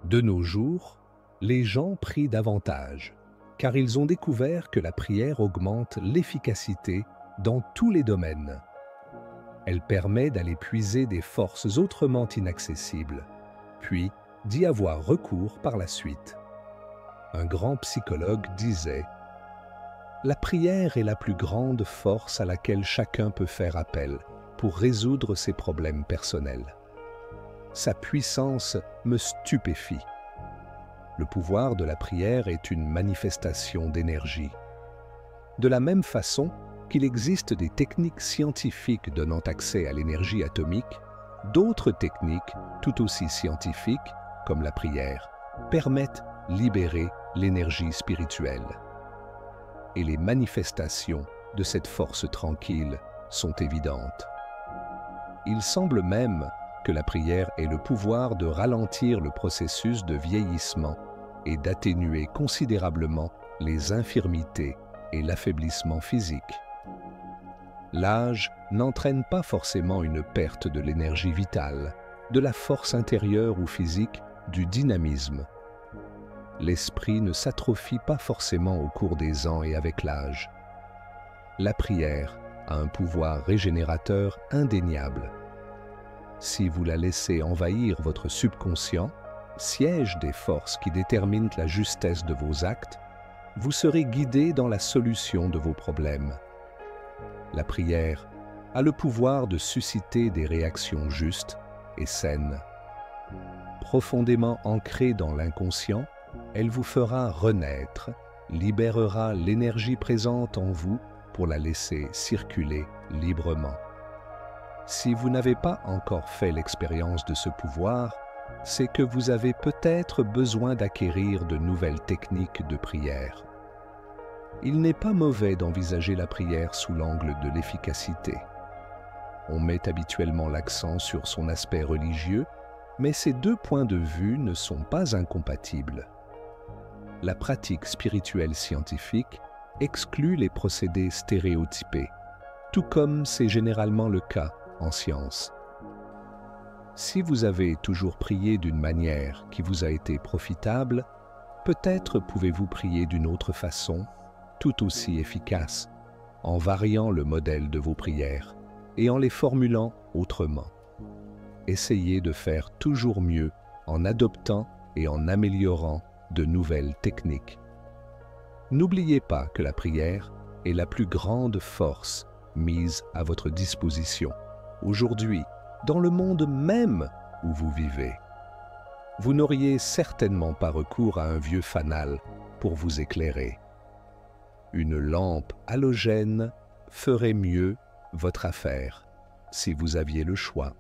De nos jours, les gens prient davantage, car ils ont découvert que la prière augmente l'efficacité dans tous les domaines. Elle permet d'aller puiser des forces autrement inaccessibles, puis d'y avoir recours par la suite. Un grand psychologue disait « La prière est la plus grande force à laquelle chacun peut faire appel pour résoudre ses problèmes personnels. Sa puissance me stupéfie. Le pouvoir de la prière est une manifestation d'énergie. De la même façon qu'il existe des techniques scientifiques donnant accès à l'énergie atomique, d'autres techniques, tout aussi scientifiques, comme la prière, permettent libérer l'énergie spirituelle. Et les manifestations de cette force tranquille sont évidentes. Il semble même que la prière ait le pouvoir de ralentir le processus de vieillissement et d'atténuer considérablement les infirmités et l'affaiblissement physique. L'âge n'entraîne pas forcément une perte de l'énergie vitale, de la force intérieure ou physique, du dynamisme. L'esprit ne s'atrophie pas forcément au cours des ans et avec l'âge. La prière a un pouvoir régénérateur indéniable. Si vous la laissez envahir votre subconscient, siège des forces qui déterminent la justesse de vos actes, vous serez guidé dans la solution de vos problèmes. La prière a le pouvoir de susciter des réactions justes et saines. Profondément ancrée dans l'inconscient, elle vous fera renaître, libérera l'énergie présente en vous pour la laisser circuler librement. Si vous n'avez pas encore fait l'expérience de ce pouvoir, c'est que vous avez peut-être besoin d'acquérir de nouvelles techniques de prière. Il n'est pas mauvais d'envisager la prière sous l'angle de l'efficacité. On met habituellement l'accent sur son aspect religieux, mais ces deux points de vue ne sont pas incompatibles. La pratique spirituelle scientifique exclut les procédés stéréotypés, tout comme c'est généralement le cas en science. Si vous avez toujours prié d'une manière qui vous a été profitable, peut-être pouvez-vous prier d'une autre façon, tout aussi efficace, en variant le modèle de vos prières et en les formulant autrement. Essayez de faire toujours mieux en adoptant et en améliorant de nouvelles techniques. N'oubliez pas que la prière est la plus grande force mise à votre disposition aujourd'hui, dans le monde même où vous vivez. Vous n'auriez certainement pas recours à un vieux fanal pour vous éclairer. Une lampe halogène ferait mieux votre affaire si vous aviez le choix.